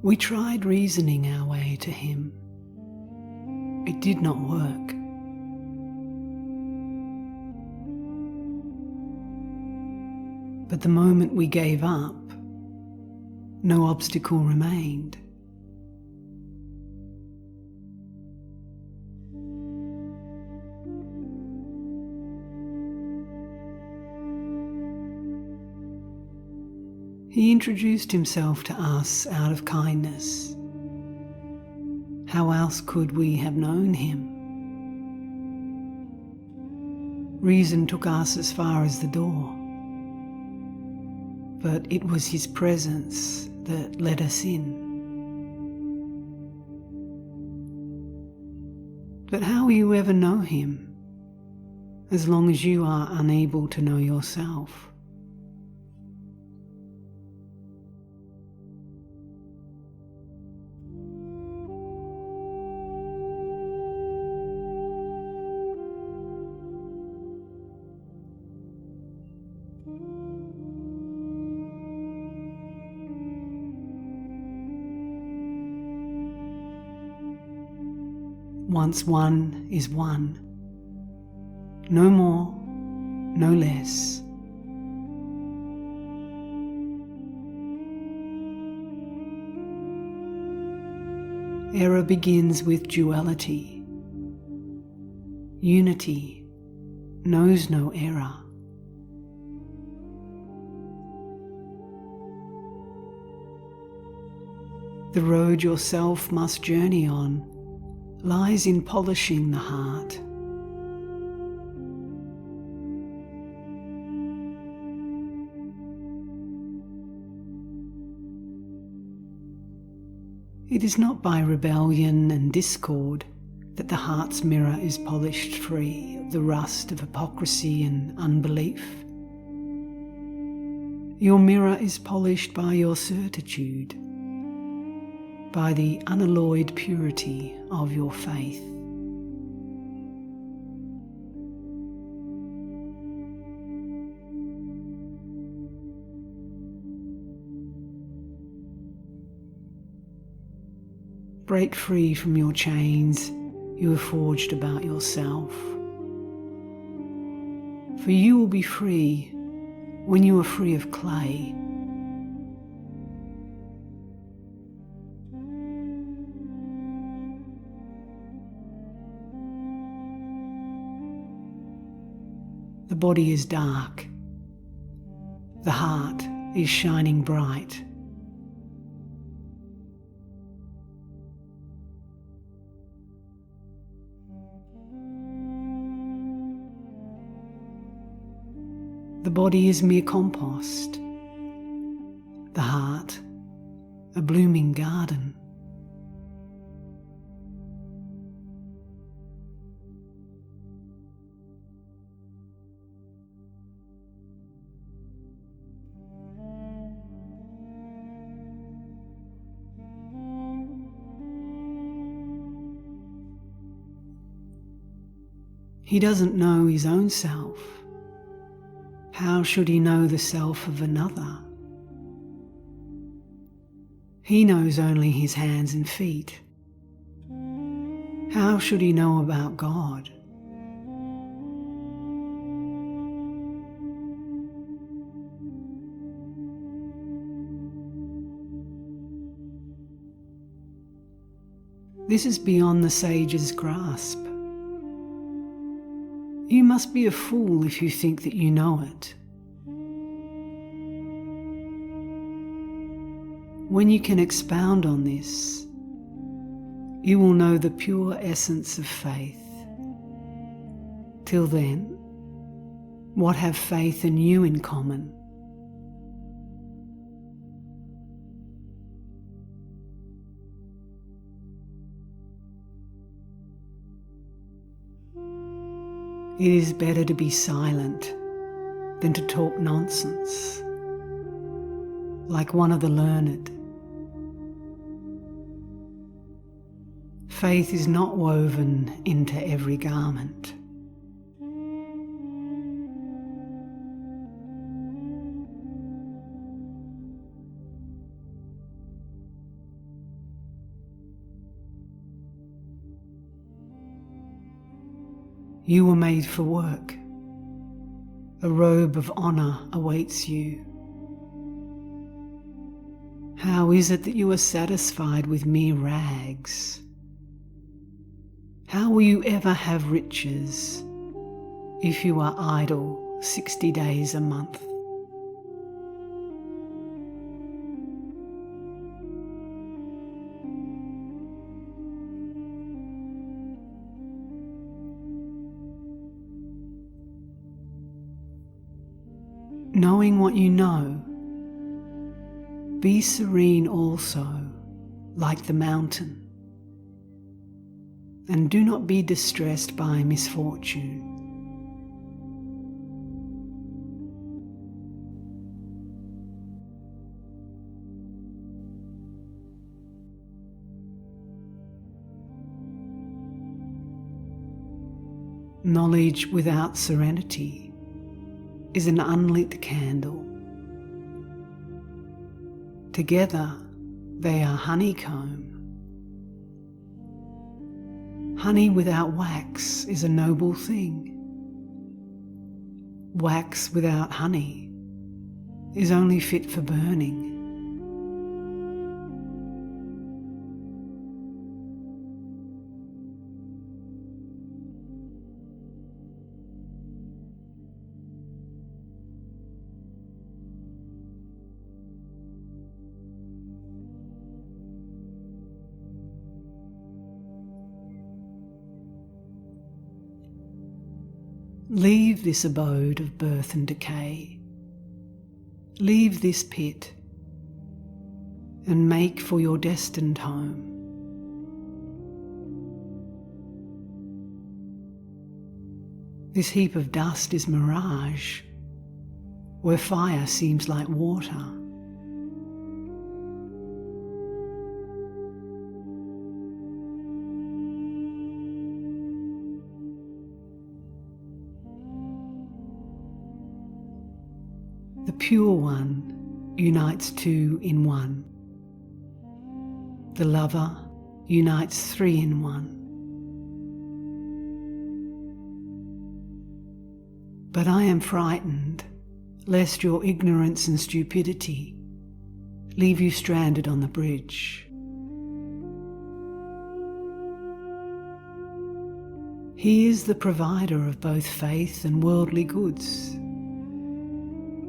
We tried reasoning our way to him. It did not work. But the moment we gave up, no obstacle remained. He introduced himself to us out of kindness. How else could we have known him? Reason took us as far as the door, but it was his presence that led us in. But how will you ever know him as long as you are unable to know yourself? Once one is one, no more, no less. Error begins with duality. Unity knows no error. The road yourself must journey on lies in polishing the heart. It is not by rebellion and discord that the heart's mirror is polished free of the rust of hypocrisy and unbelief. Your mirror is polished by your certitude, by the unalloyed purity of your faith. Break free from your chains you have forged about yourself, for you will be free when you are free of clay. The body is dark. The heart is shining bright. The body is mere compost. The heart, a blooming garden. He doesn't know his own self. How should he know the self of another? He knows only his hands and feet. How should he know about God? This is beyond the sage's grasp. You must be a fool if you think that you know it. When you can expound on this, you will know the pure essence of faith. Till then, what have faith and you in common? It is better to be silent than to talk nonsense, like one of the learned. Faith is not woven into every garment. You were made for work. A robe of honour awaits you. How is it that you are satisfied with mere rags? How will you ever have riches if you are idle 60 days a month? Knowing what you know, be serene also, like the mountain, and do not be distressed by misfortune. Knowledge without serenity is an unlit candle. Together they are honeycomb. Honey without wax is a noble thing. Wax without honey is only fit for burning. Leave this abode of birth and decay. Leave this pit and make for your destined home. This heap of dust is mirage, where fire seems like water. The pure one unites two in one. The lover unites three in one. But I am frightened lest your ignorance and stupidity leave you stranded on the bridge. He is the provider of both faith and worldly goods.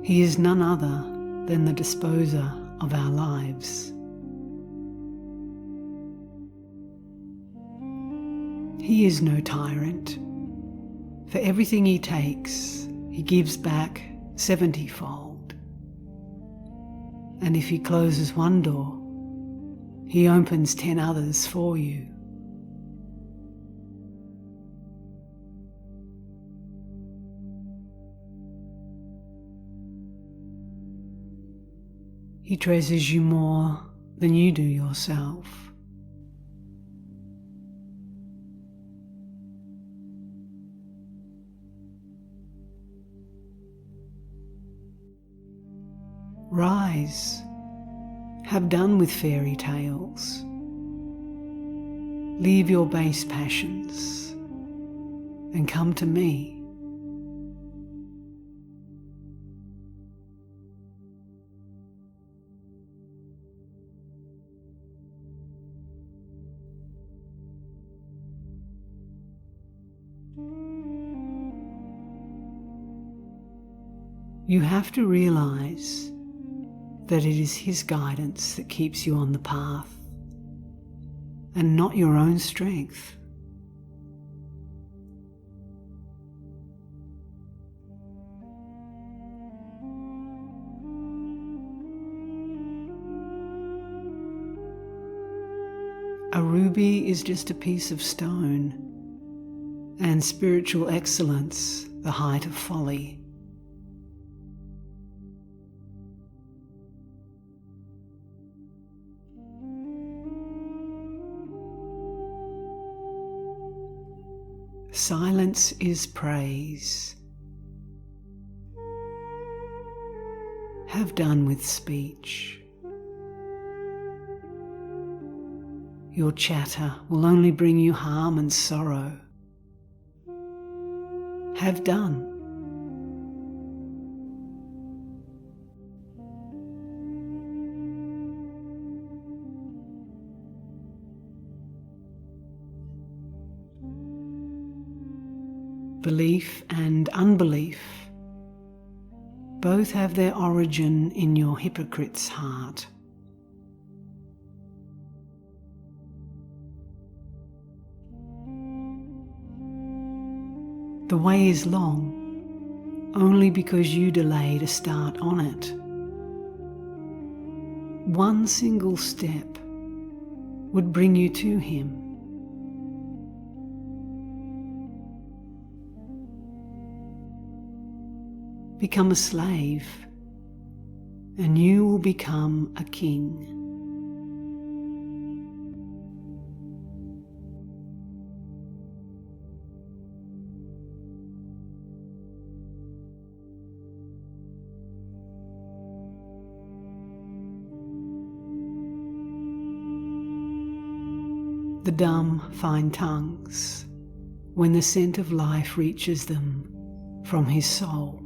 He is none other than the disposer of our lives. He is no tyrant. For everything he takes, he gives back 70-fold. And if he closes one door, he opens 10 others for you. He treasures you more than you do yourself. Rise, have done with fairy tales. Leave your base passions and come to me. You have to realize that it is his guidance that keeps you on the path, and not your own strength. A ruby is just a piece of stone, and spiritual excellence the height of folly. Silence is praise. Have done with speech. Your chatter will only bring you harm and sorrow. have done. Belief and unbelief both have their origin in your hypocrite's heart. The way is long only because you delay to start on it. One single step would bring you to him. Become a slave, and you will become a king. The dumb find tongues when the scent of life reaches them from his soul.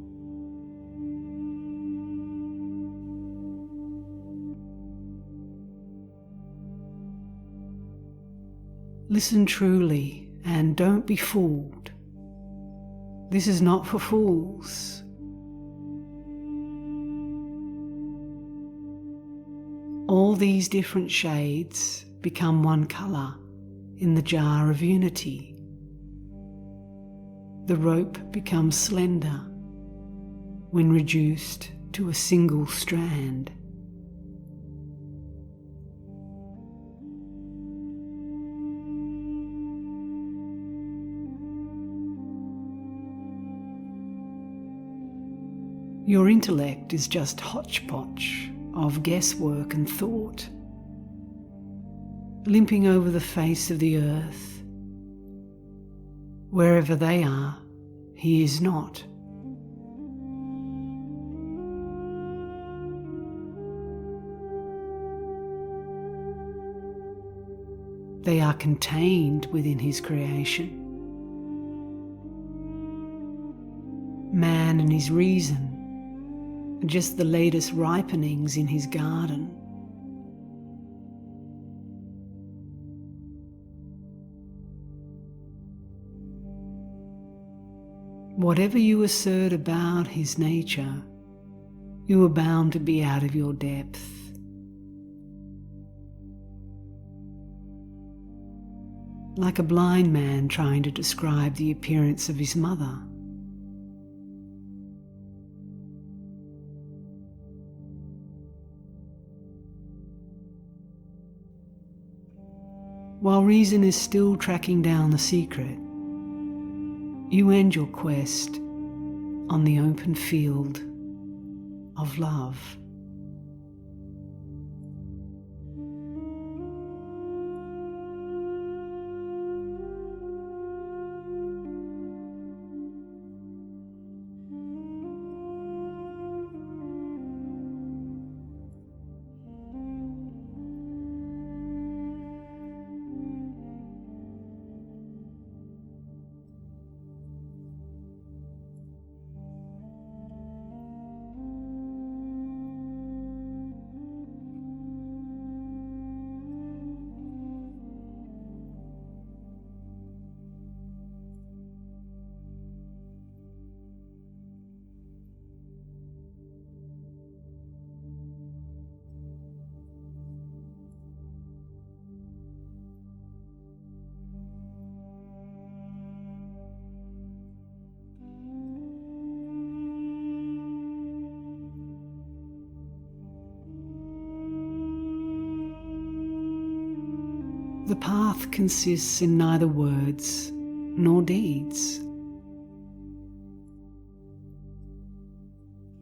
Listen truly and don't be fooled. This is not for fools. All these different shades become one colour in the jar of unity. The rope becomes slender when reduced to a single strand. Your intellect is just hodgepodge of guesswork and thought, limping over the face of the earth. Wherever they are, he is not. They are contained within his creation. Man and his reason are just the latest ripenings in his garden. Whatever you assert about his nature, you are bound to be out of your depth. Like a blind man trying to describe the appearance of his mother. While reason is still tracking down the secret, you end your quest on the open field of love. The path consists in neither words nor deeds.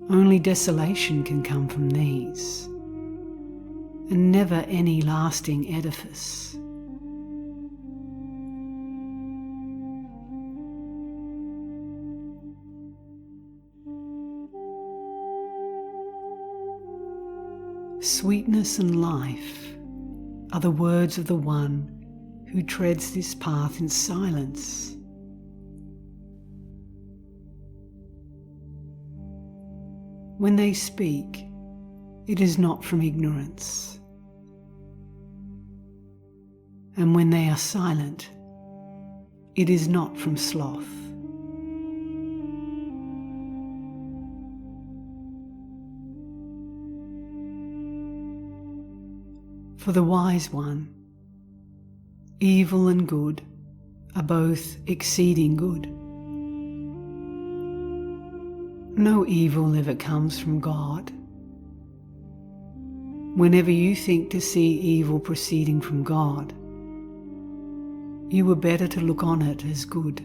Only desolation can come from these, and never any lasting edifice. Sweetness and life are the words of the one who treads this path in silence. When they speak, it is not from ignorance. And when they are silent, it is not from sloth. For the wise one, evil and good are both exceeding good. No evil ever comes from God. Whenever you think to see evil proceeding from God, you were better to look on it as good.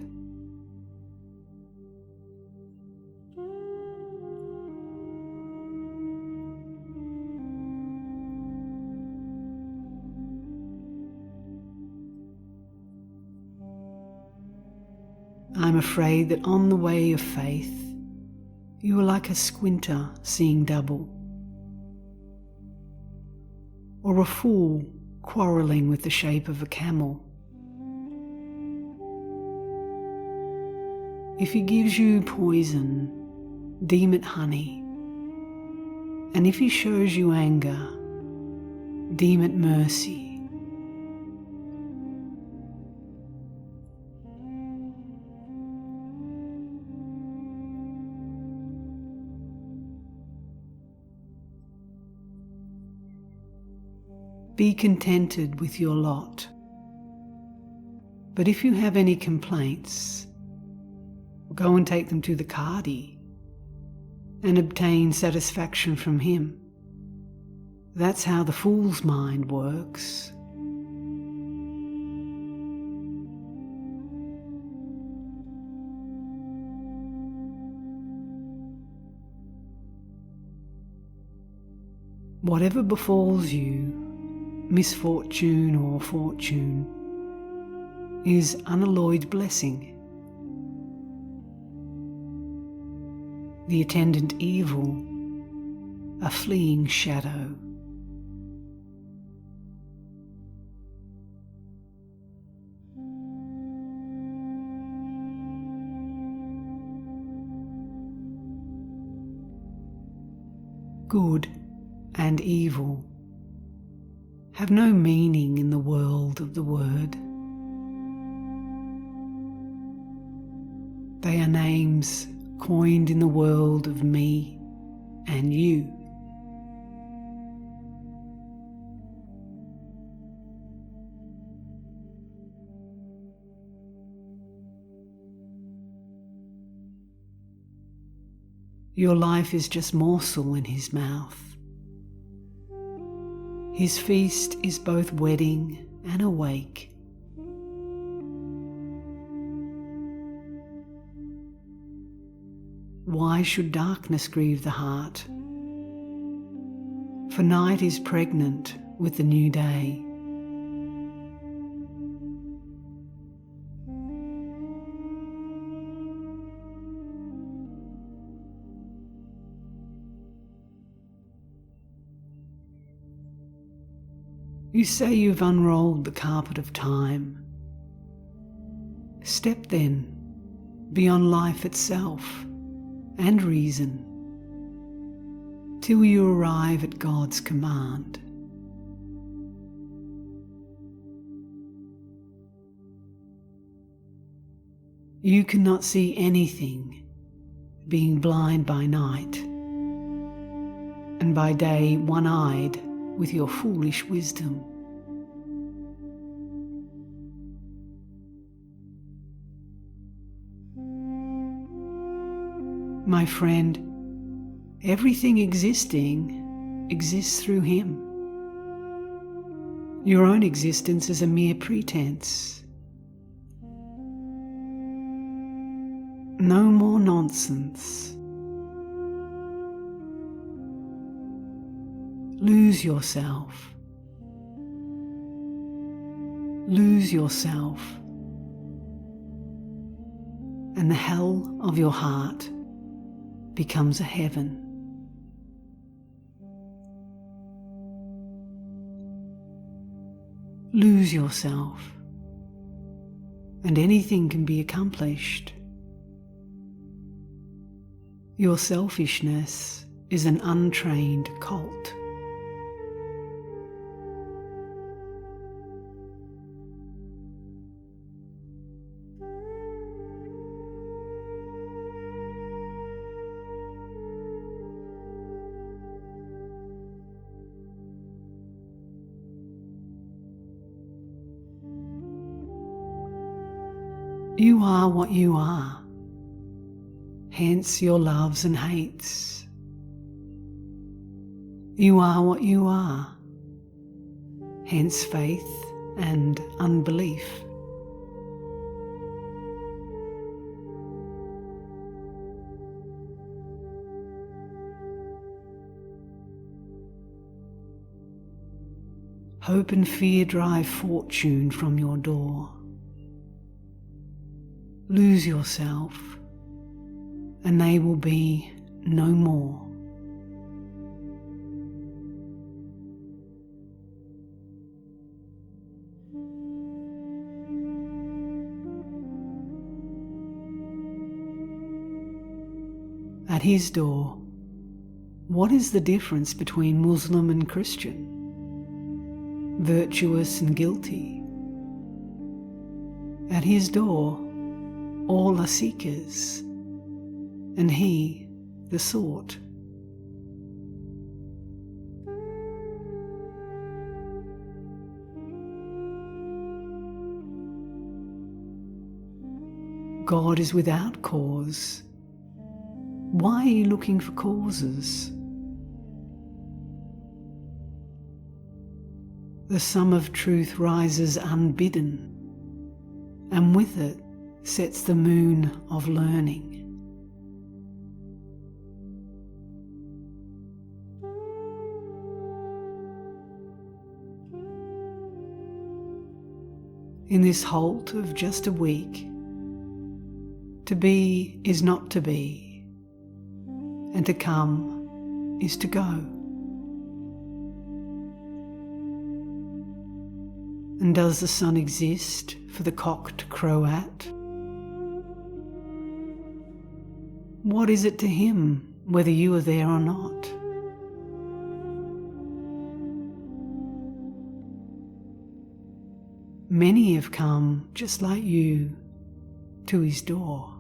I'm afraid that on the way of faith, you are like a squinter seeing double, or a fool quarrelling with the shape of a camel. If he gives you poison, deem it honey, and if he shows you anger, deem it mercy. Be contented with your lot. But if you have any complaints, go and take them to the Qadi and obtain satisfaction from him. That's how the fool's mind works. Whatever befalls you, misfortune or fortune, is unalloyed blessing. The attendant evil, a fleeing shadow. Good and evil have no meaning in the world of the word. They are names coined in the world of me and you. Your life is just morsel in his mouth. His feast is both wedding and awake. Why should darkness grieve the heart? For night is pregnant with the new day. You say you've unrolled the carpet of time. Step then beyond life itself and reason till you arrive at God's command. You cannot see anything, being blind by night, and by day one-eyed with your foolish wisdom. My friend, everything existing exists through him. Your own existence is a mere pretense. No more nonsense. Lose yourself. Lose yourself, and the hell of your heart becomes a heaven. Lose yourself, and anything can be accomplished. Your selfishness is an untrained colt. You are what you are, hence your loves and hates. You are what you are, hence faith and unbelief. Hope and fear drive fortune from your door. Lose yourself, and they will be no more. At his door, what is the difference between Muslim and Christian? Virtuous and guilty? At his door, all are seekers, and he the sought. God is without cause. Why are you looking for causes? The sum of truth rises unbidden, and with it sets the moon of learning. In this halt of just a week, to be is not to be, and to come is to go. And does the sun exist for the cock to crow at? What is it to him whether you are there or not? Many have come just like you to his door.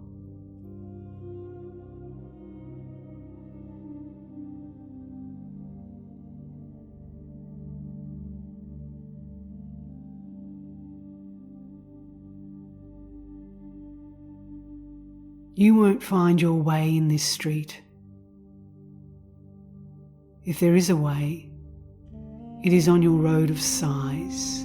You won't find your way in this street. If there is a way, it is on your road of sighs.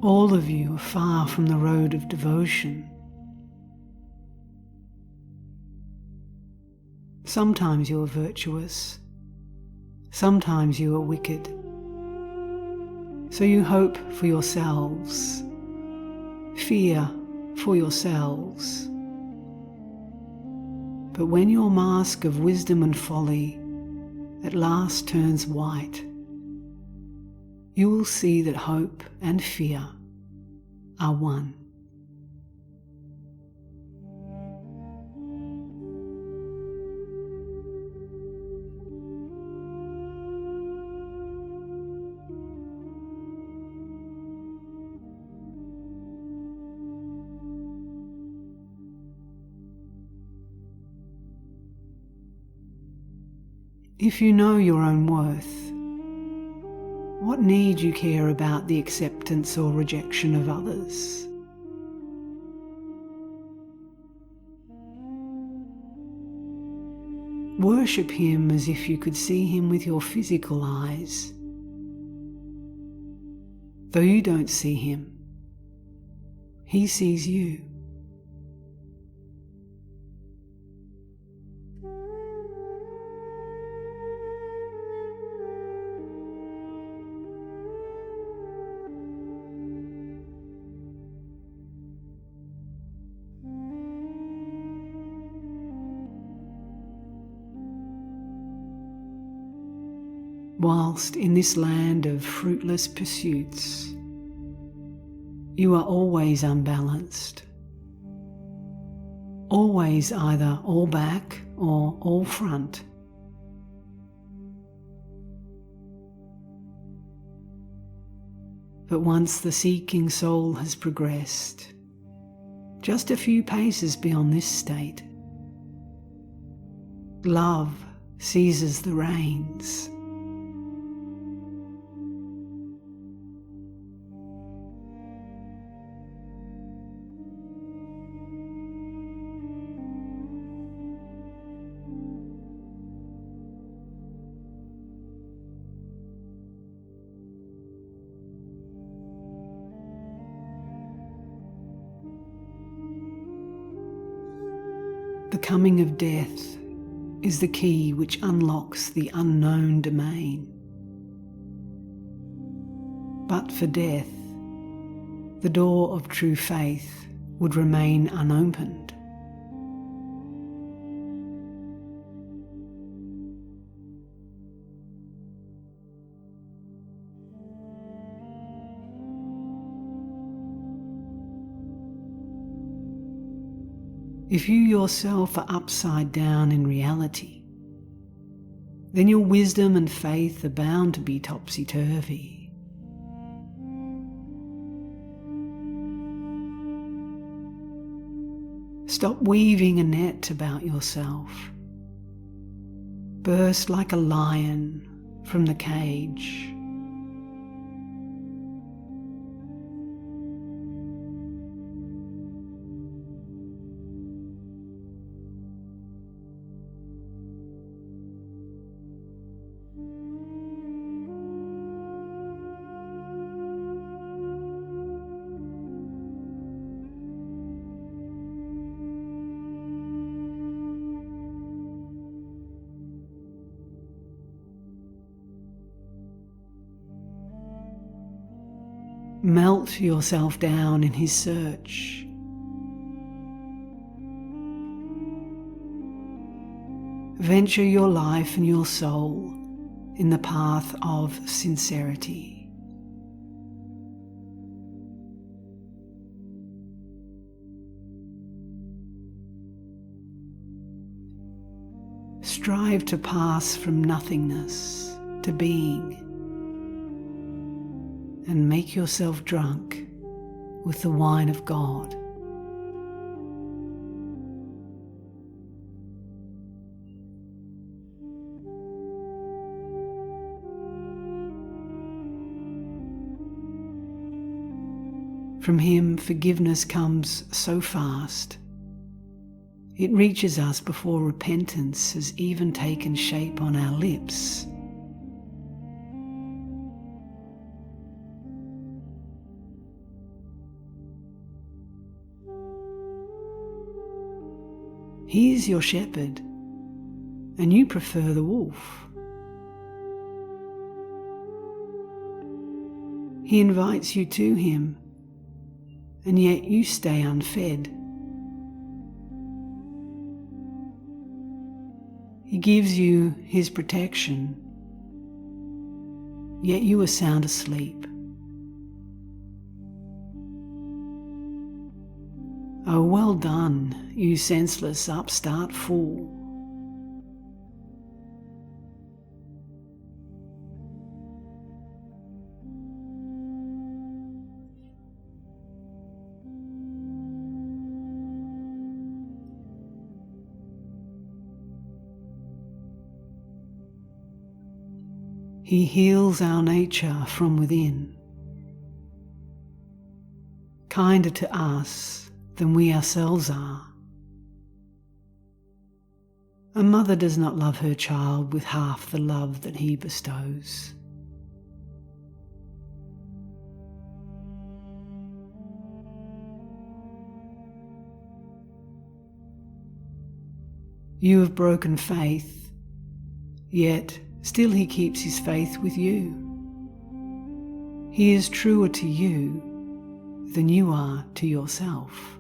All of you are far from the road of devotion. Sometimes you are virtuous, sometimes you are wicked. So you hope for yourselves, fear for yourselves. But when your mask of wisdom and folly at last turns white, you will see that hope and fear are one. If you know your own worth, what need you care about the acceptance or rejection of others? Worship him as if you could see him with your physical eyes. Though you don't see him, he sees you. Whilst in this land of fruitless pursuits, you are always unbalanced. always either all back or all front. But once the seeking soul has progressed, just a few paces beyond this state, love seizes the reins. The coming of death is the key which unlocks the unknown domain. But for death, the door of true faith would remain unopened. If you yourself are upside down in reality, then your wisdom and faith are bound to be topsy-turvy. Stop weaving a net about yourself. Burst like a lion from the cage. Melt yourself down in his search. Venture your life and your soul in the path of sincerity. Strive to pass from nothingness to being, and make yourself drunk with the wine of God. From him, forgiveness comes so fast. It reaches us before repentance has even taken shape on our lips. He is your shepherd, and you prefer the wolf. He invites you to him, and yet you stay unfed. He gives you his protection, yet you are sound asleep. Oh, well done, you senseless upstart fool. He heals our nature from within, kinder to us than we ourselves are. A mother does not love her child with half the love that he bestows. You have broken faith, yet still he keeps his faith with you. He is truer to you than you are to yourself.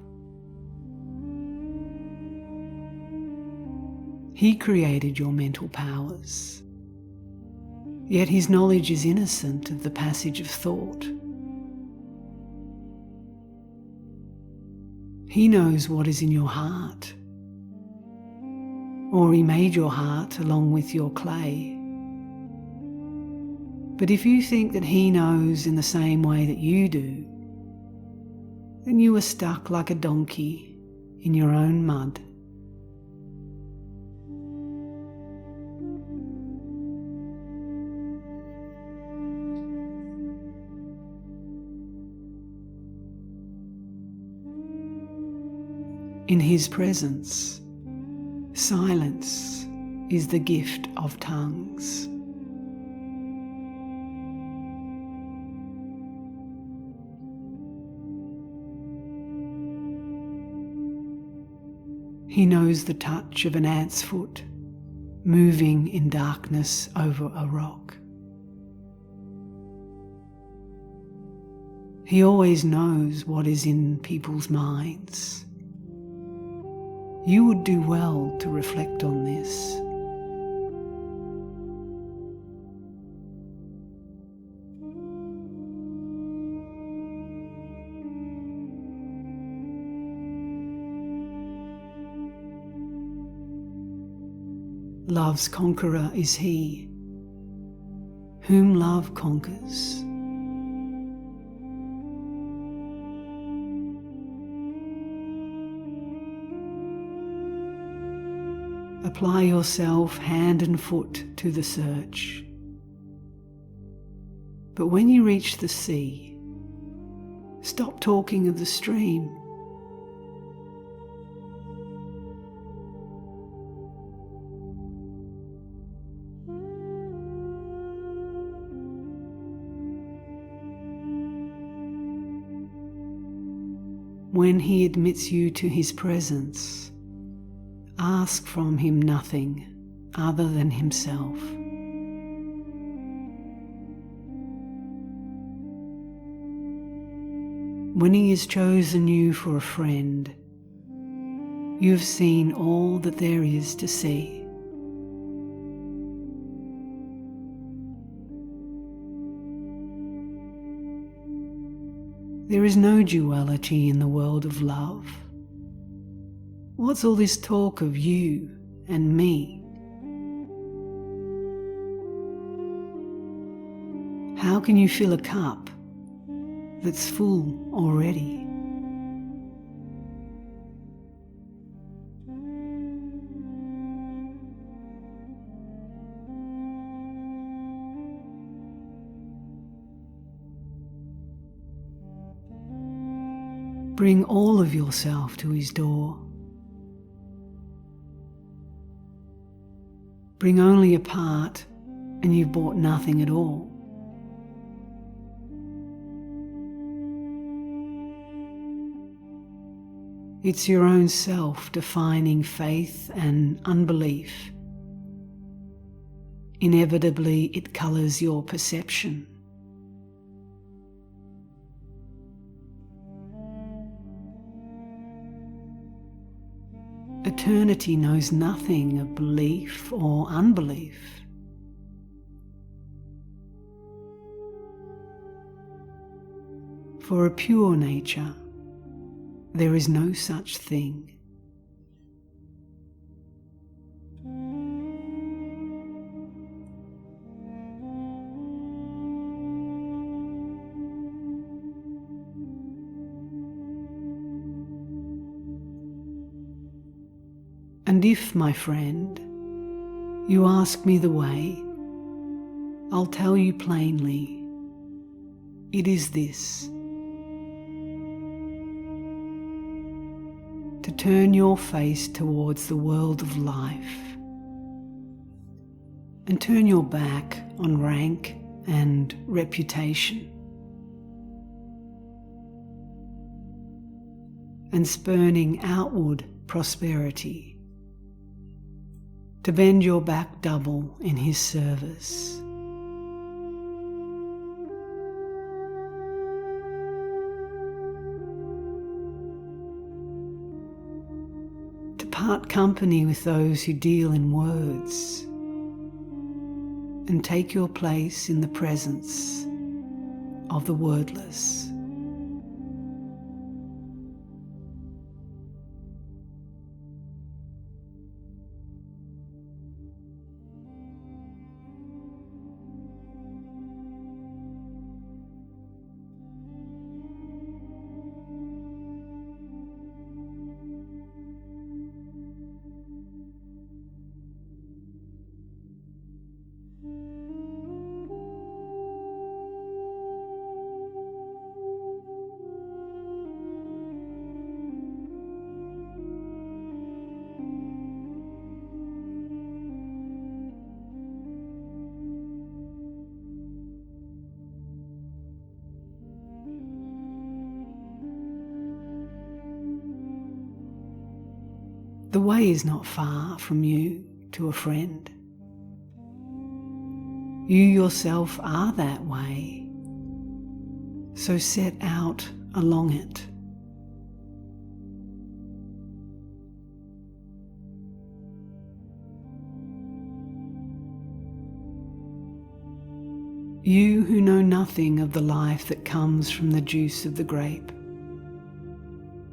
He created your mental powers, yet his knowledge is innocent of the passage of thought. He knows what is in your heart, or He made your heart along with your clay. But if you think that He knows in the same way that you do, then you are stuck like a donkey in your own mud. In His presence, silence is the gift of tongues. He knows the touch of an ant's foot moving in darkness over a rock. He always knows what is in people's minds. You would do well to reflect on this. Love's conqueror is He, whom love conquers. Apply yourself hand and foot to the search. But when you reach the sea, stop talking of the stream. When He admits you to His presence, ask from Him nothing other than Himself. When He has chosen you for a friend, you have seen all that there is to see. There is no duality in the world of love. What's all this talk of you and me? How can you fill a cup that's full already? Bring all of yourself to His door. Bring only a part, and you've bought nothing at all. It's your own self defining faith and unbelief. Inevitably, it colours your perception. Eternity knows nothing of belief or unbelief. For a pure nature, there is no such thing. And if, my friend, you ask me the way, I'll tell you plainly, it is this: to turn your face towards the world of life and turn your back on rank and reputation, and spurning outward prosperity, to bend your back double in His service. To part company with those who deal in words, and take your place in the presence of the wordless. The way is not far from you to a friend. You yourself are that way, so set out along it. You who know nothing of the life that comes from the juice of the grape,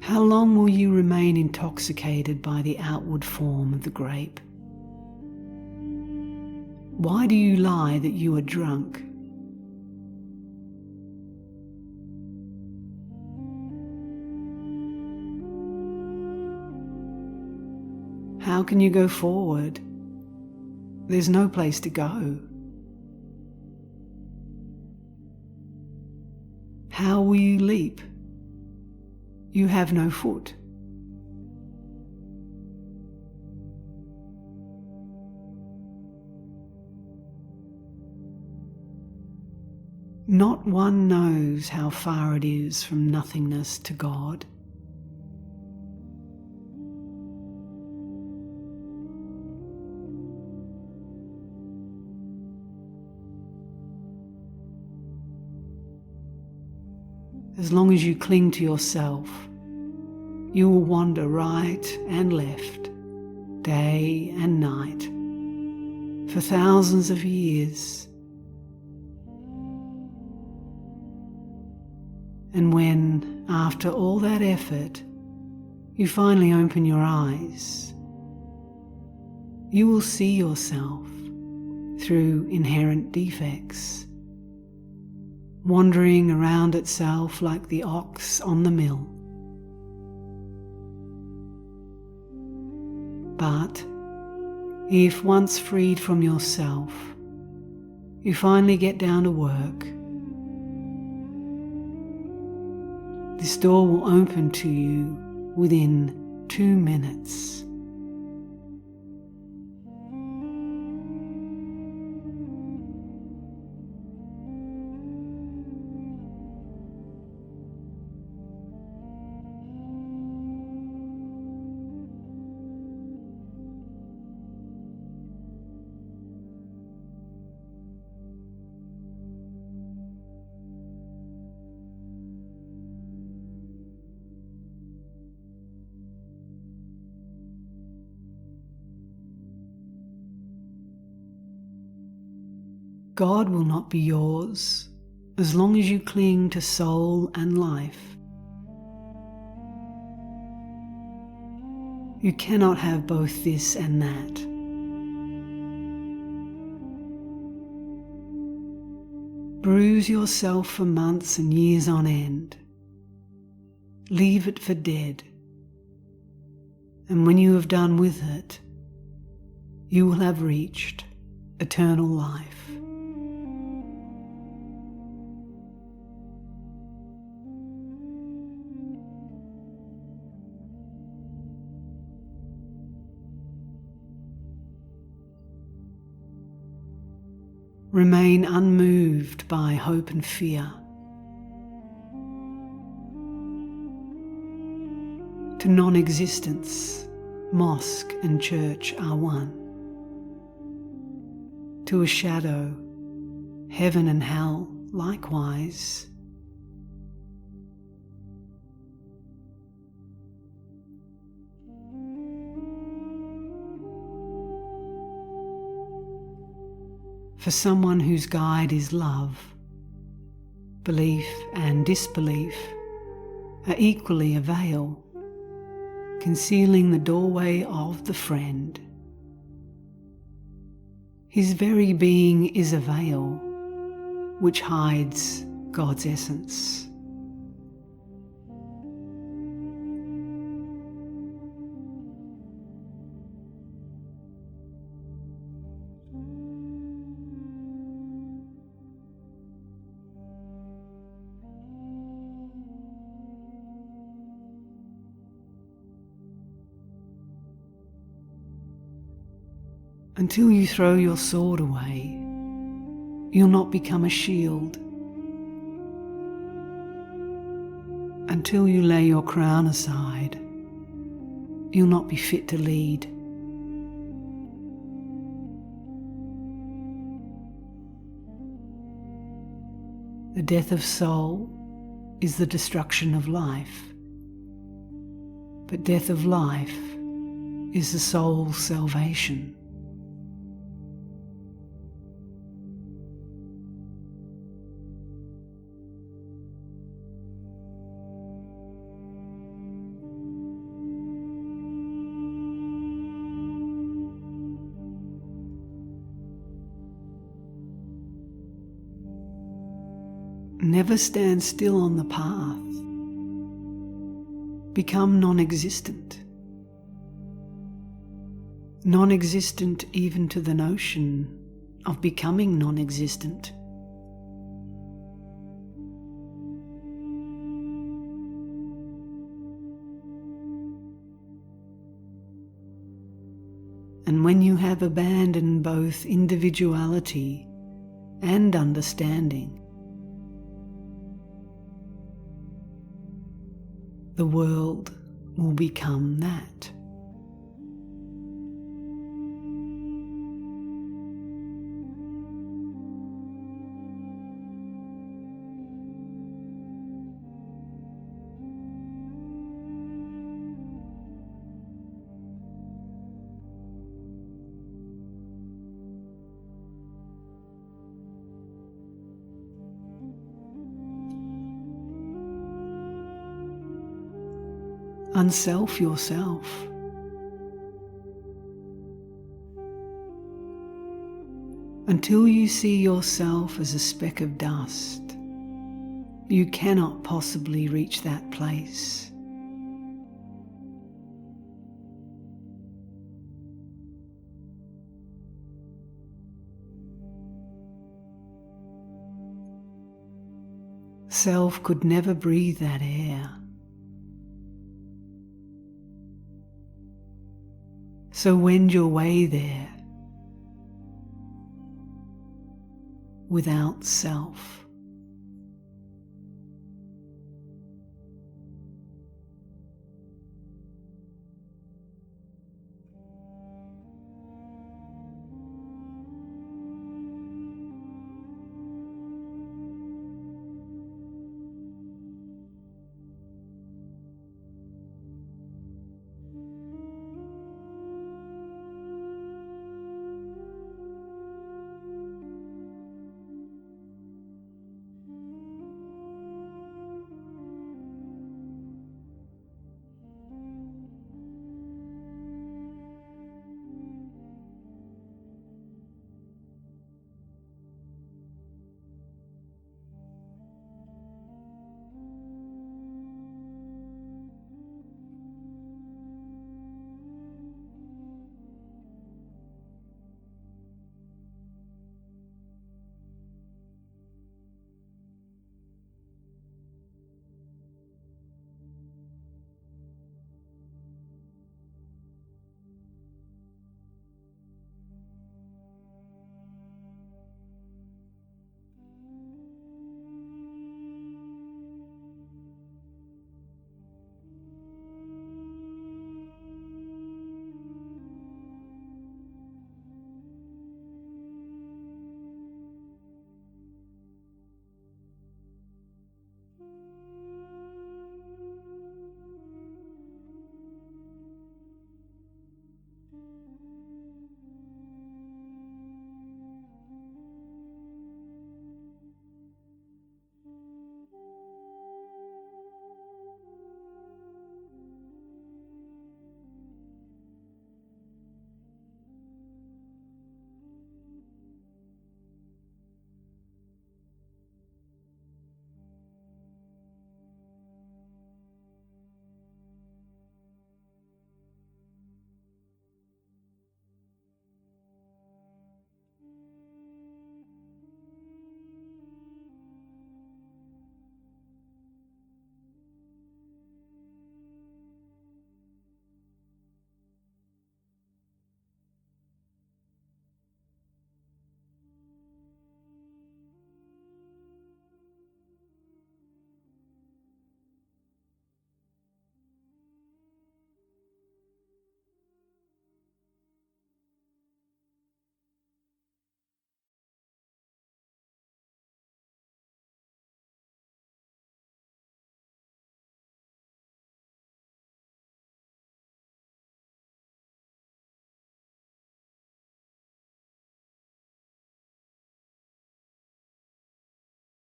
how long will you remain intoxicated by the outward form of the grape? Why do you lie that you are drunk? How can you go forward? There's no place to go. How will you leap? You have no foot. Not one knows how far it is from nothingness to God. As long as you cling to yourself, you will wander right and left, day and night, for thousands of years. And when, after all that effort, you finally open your eyes, you will see yourself through inherent defects, wandering around itself like the ox on the mill. But if once freed from yourself, you finally get down to work, this door will open to you within 2 minutes. God will not be yours as long as you cling to soul and life. You cannot have both this and that. Bruise yourself for months and years on end. Leave it for dead. And when you have done with it, you will have reached eternal life. Remain unmoved by hope and fear. To non-existence, mosque and church are one. To a shadow, heaven and hell likewise. For someone whose guide is love, belief and disbelief are equally a veil, concealing the doorway of the friend. His very being is a veil which hides God's essence. Until you throw your sword away, you'll not become a shield. Until you lay your crown aside, you'll not be fit to lead. The death of soul is the destruction of life, but death of life is the soul's salvation. Never stand still on the path. Become non-existent. Non-existent even to the notion of becoming non-existent. And when you have abandoned both individuality and understanding, the world will become that. Unself yourself. Until you see yourself as a speck of dust, you cannot possibly reach that place. Self could never breathe that air. So wend your way there without self.